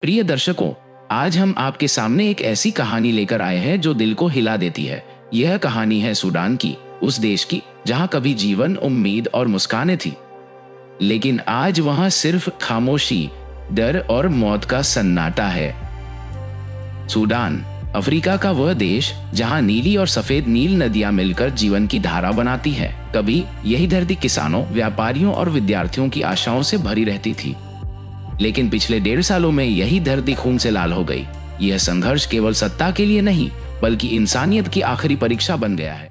प्रिय दर्शकों, आज हम आपके सामने एक ऐसी कहानी लेकर आए हैं जो दिल को हिला देती है। यह कहानी है सूडान की, उस देश की जहां कभी जीवन, उम्मीद और मुस्कानें थी, लेकिन आज वहां सिर्फ खामोशी, डर और मौत का सन्नाटा है। सूडान अफ्रीका का वह देश जहां नीली और सफेद नील नदियां मिलकर जीवन की धारा बनाती है। कभी यही धरती किसानों, व्यापारियों और विद्यार्थियों की आशाओं से भरी रहती थी, लेकिन पिछले 1.5 सालों में यही धरती खून से लाल हो गई। यह संघर्ष केवल सत्ता के लिए नहीं, बल्कि इंसानियत की आखिरी परीक्षा बन गया है।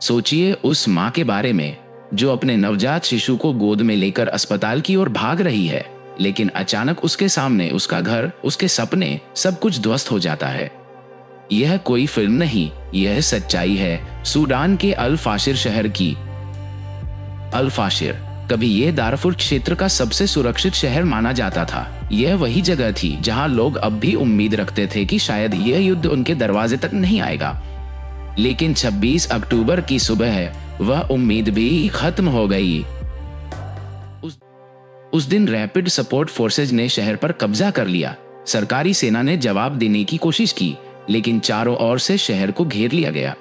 सोचिए उस माँ के बारे में जो अपने नवजात शिशु को गोद में लेकर अस्पताल की ओर भाग रही है, लेकिन अचानक उसके सामने उसका घर, उसके सपने, सब कुछ ध्वस्त हो जाता है। यह कोई फिल्म नहीं, यह सच्चाई है सूडान के अल फाशिर शहर की। अल फाशिर कभी यह दारफुर क्षेत्र का सबसे सुरक्षित शहर माना जाता था। यह वही जगह थी जहां लोग अब भी उम्मीद रखते थे कि शायद यह युद्ध उनके दरवाजे तक नहीं आएगा। लेकिन 26 अक्टूबर की सुबह वह उम्मीद भी खत्म हो गई। उस दिन रैपिड सपोर्ट फोर्सेज ने शहर पर कब्जा कर लिया। सरकारी सेना ने जवाब देने की कोशिश की, लेकिन चारों ओर से शहर को घेर लिया गया।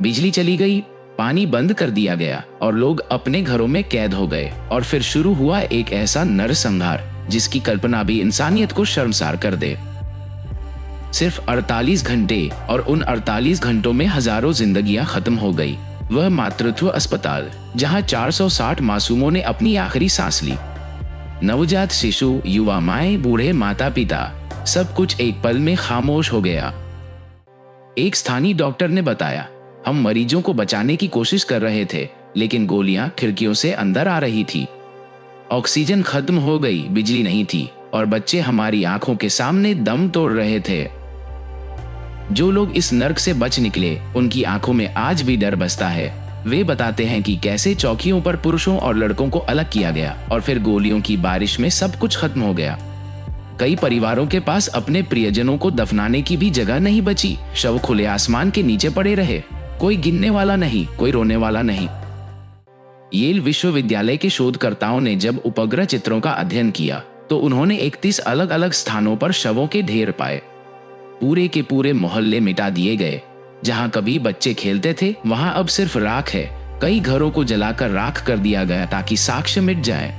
बिजली चली गई, पानी बंद कर दिया गया और लोग अपने घरों में कैद हो गए। और फिर शुरू हुआ एक ऐसा नरसंहार जिसकी कल्पना भी इंसानियत को शर्मसार कर दे। सिर्फ 48 घंटे, और उन 48 घंटों में हजारों जिंदगियां खत्म हो गई। वह मातृत्व अस्पताल जहां 460 मासूमों ने अपनी आखिरी सांस ली। नवजात शिशु, युवा माएं, बूढ़े माता पिता, सब कुछ एक पल में खामोश हो गया। एक स्थानीय डॉक्टर ने बताया, हम मरीजों को बचाने की कोशिश कर रहे थे, लेकिन गोलियां खिड़कियों से अंदर आ रही थी। ऑक्सीजन खत्म हो गई, बिजली नहीं थी, और बच्चे हमारी आंखों के सामने दम तोड़ रहे थे। जो लोग इस नर्क से बच निकले, उनकी आंखों में आज भी डर बसता है। वे बताते हैं कि कैसे चौकियों पर पुरुषों और लड़कों को अलग किया गया, और फिर गोलियों की बारिश में सब कुछ खत्म हो गया। कई परिवारों के पास अपने प्रियजनों को दफनाने की भी जगह नहीं बची। शव खुले आसमान के नीचे पड़े रहे, कोई गिनने वाला नहीं, कोई रोने वाला नहीं। येल विश्वविद्यालय के शोधकर्ताओं ने जब उपग्रह चित्रों का अध्ययन किया, तो उन्होंने 31 अलग अलग स्थानों पर शवों के ढेर पाए। पूरे के पूरे मोहल्ले मिटा दिए गए। जहां कभी बच्चे खेलते थे, वहां अब सिर्फ राख है। कई घरों को जलाकर राख कर दिया गया ताकि साक्ष्य मिट जाए।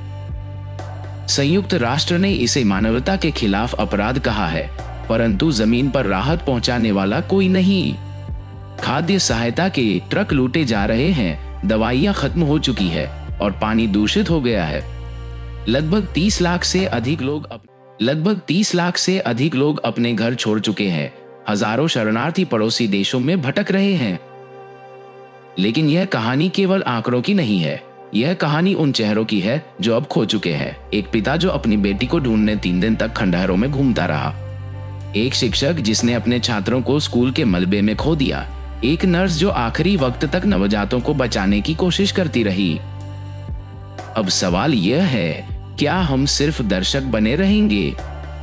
संयुक्त राष्ट्र ने इसे मानवता के खिलाफ अपराध कहा है, परंतु जमीन पर राहत पहुंचाने वाला कोई नहीं। खाद्य सहायता के ट्रक लूटे जा रहे हैं, दवाइयां खत्म हो चुकी है और पानी दूषित हो गया है। लगभग 30 लाख से अधिक लोग अपने घर छोड़ चुके हैं। हजारों शरणार्थी पड़ोसी देशों में भटक रहे हैं। लेकिन यह कहानी केवल आंकड़ों की नहीं है। यह कहानी उन चेहरों की है जो अब खो चुके हैं। एक पिता जो अपनी बेटी को ढूंढने 3 दिन तक खंडहरों में घूमता रहा। एक शिक्षक जिसने अपने छात्रों को स्कूल के मलबे में खो दिया। एक नर्स जो आखिरी वक्त तक नवजातों को बचाने की कोशिश करती रही। अब सवाल यह है, क्या हम सिर्फ दर्शक बने रहेंगे?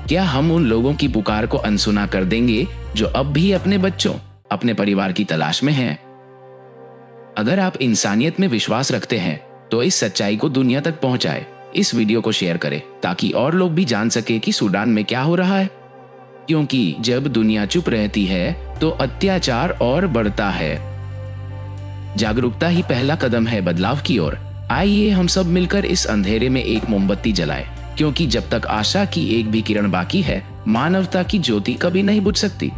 क्या हम उन लोगों की पुकार को अनसुना कर देंगे जो अब भी अपने बच्चों, अपने परिवार की तलाश में हैं? अगर आप इंसानियत में विश्वास रखते हैं, तो इस सच्चाई को दुनिया तक पहुंचाए। इस वीडियो को शेयर करें ताकि और लोग भी जान सके कि सूडान में क्या हो रहा है। क्योंकि जब दुनिया चुप रहती है, तो अत्याचार और बढ़ता है। जागरूकता ही पहला कदम है बदलाव की ओर। आइए हम सब मिलकर इस अंधेरे में एक मोमबत्ती जलाएं, क्योंकि जब तक आशा की एक भी किरण बाकी है, मानवता की ज्योति कभी नहीं बुझ सकती।